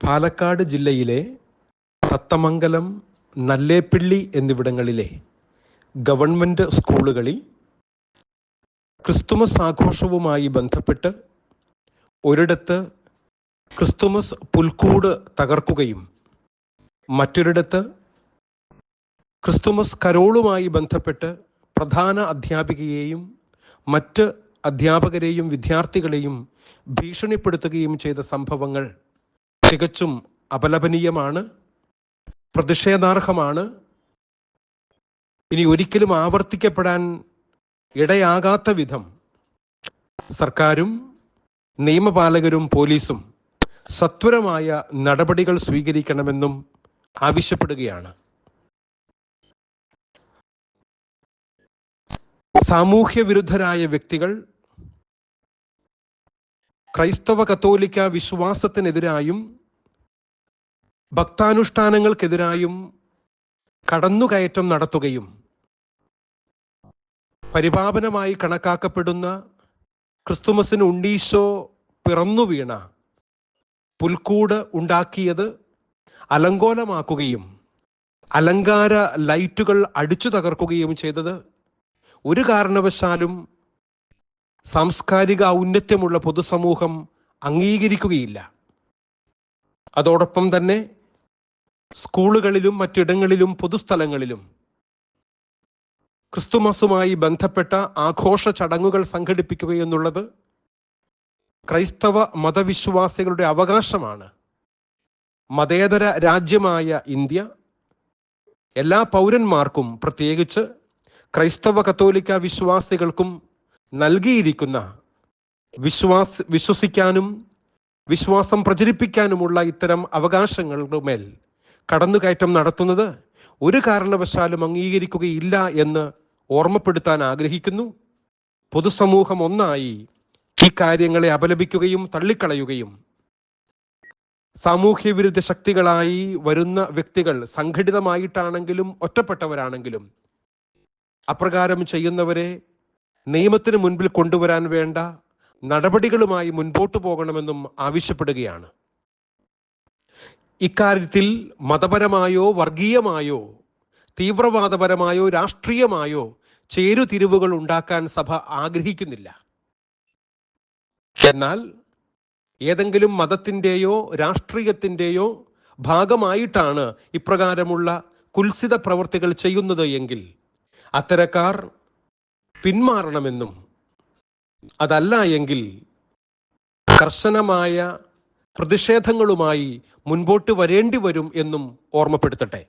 പാലക്കാട് ജില്ലയിലെ സത്തമംഗലം, നല്ലേപ്പിള്ളി എന്നിവിടങ്ങളിലെ ഗവൺമെൻറ് സ്കൂളുകളിൽ ക്രിസ്തുമസ് ആഘോഷവുമായി ബന്ധപ്പെട്ട് ഒരിടത്ത് ക്രിസ്തുമസ് പുൽക്കൂട് തകർക്കുകയും മറ്റൊരിടത്ത് ക്രിസ്തുമസ് കരോളുമായി ബന്ധപ്പെട്ട് പ്രധാന അധ്യാപികയെയും മറ്റ് അധ്യാപകരെയും വിദ്യാർത്ഥികളെയും ഭീഷണിപ്പെടുത്തുകയും ചെയ്ത സംഭവങ്ങൾ തികച്ചും അപലപനീയമാണ്, പ്രതിഷേധാർഹമാണ്. ഇനി ഒരിക്കലും ആവർത്തിക്കപ്പെടാൻ ഇടയാകാത്ത വിധം സർക്കാരും നിയമപാലകരും പോലീസും സത്വരമായ നടപടികൾ സ്വീകരിക്കണമെന്നും ആവശ്യപ്പെടുകയാണ്. സാമൂഹ്യ വിരുദ്ധരായ വ്യക്തികൾ ക്രൈസ്തവ കത്തോലിക്ക വിശ്വാസത്തിനെതിരായും ഭക്താനുഷ്ഠാനങ്ങൾക്കെതിരായും കടന്നുകയറ്റം നടത്തുകയും പരിപാവനമായി കണക്കാക്കപ്പെടുന്ന ക്രിസ്തുമസിന് ഉണ്ണീശോ പിറന്നു വീണ പുൽക്കൂട് ഉണ്ടാക്കിയത് അലങ്കോലമാക്കുകയും അലങ്കാര ലൈറ്റുകൾ അടിച്ചു തകർക്കുകയും ചെയ്തത് ഒരു കാരണവശാലും സാംസ്കാരിക ഔന്നത്യമുള്ള പൊതുസമൂഹം അംഗീകരിക്കുകയില്ല. അതോടൊപ്പം തന്നെ സ്കൂളുകളിലും മറ്റിടങ്ങളിലും പൊതുസ്ഥലങ്ങളിലും ക്രിസ്തുമസുമായി ബന്ധപ്പെട്ട ആഘോഷ ചടങ്ങുകൾ സംഘടിപ്പിക്കുക എന്നുള്ളത് ക്രൈസ്തവ മതവിശ്വാസികളുടെ അവകാശമാണ്. മതേതര രാജ്യമായ ഇന്ത്യ എല്ലാ പൗരന്മാർക്കും, പ്രത്യേകിച്ച് ക്രൈസ്തവ കത്തോലിക്ക വിശ്വാസികൾക്കും നൽകിയിരിക്കുന്ന വിശ്വസിക്കാനും വിശ്വാസം പ്രചരിപ്പിക്കാനുമുള്ള ഇത്തരം അവകാശങ്ങളുടെ മേൽ കടന്നുകയറ്റം നടത്തുന്നത് ഒരു കാരണവശാലും അംഗീകരിക്കുകയില്ല എന്ന് ഓർമ്മപ്പെടുത്താൻ ആഗ്രഹിക്കുന്നു. പൊതുസമൂഹം ഒന്നായി ഈ കാര്യങ്ങളെ അപലപിക്കുകയും തള്ളിക്കളയുകയും സാമൂഹ്യ വിരുദ്ധ ശക്തികളായി വരുന്ന വ്യക്തികൾ സംഘടിതമായിട്ടാണെങ്കിലും ഒറ്റപ്പെട്ടവരാണെങ്കിലും അപ്രകാരം ചെയ്യുന്നവരെ നിയമത്തിന് മുൻപിൽ കൊണ്ടുവരാൻ വേണ്ട നടപടികളുമായി മുൻപോട്ടു പോകണമെന്നും ആവശ്യപ്പെടുകയാണ്. ഇക്കാര്യത്തിൽ മതപരമായോ വർഗീയമായോ തീവ്രവാദപരമായോ രാഷ്ട്രീയമായോ ചേരുതിരിവുകൾ ഉണ്ടാക്കാൻ സഭ ആഗ്രഹിക്കുന്നില്ല. എന്നാൽ ഏതെങ്കിലും മതത്തിൻ്റെയോ രാഷ്ട്രീയത്തിൻ്റെയോ ഭാഗമായിട്ടാണ് ഇപ്രകാരമുള്ള കുൽസിത പ്രവർത്തികൾ ചെയ്യുന്നത് എങ്കിൽ അത്തരക്കാർ പിന്മാറണമെന്നും അതല്ല എങ്കിൽ കർശനമായ പ്രതിഷേധങ്ങളുമായി മുൻപോട്ട് വരേണ്ടി വരും എന്നും ഓർമ്മപ്പെടുത്തട്ടെ.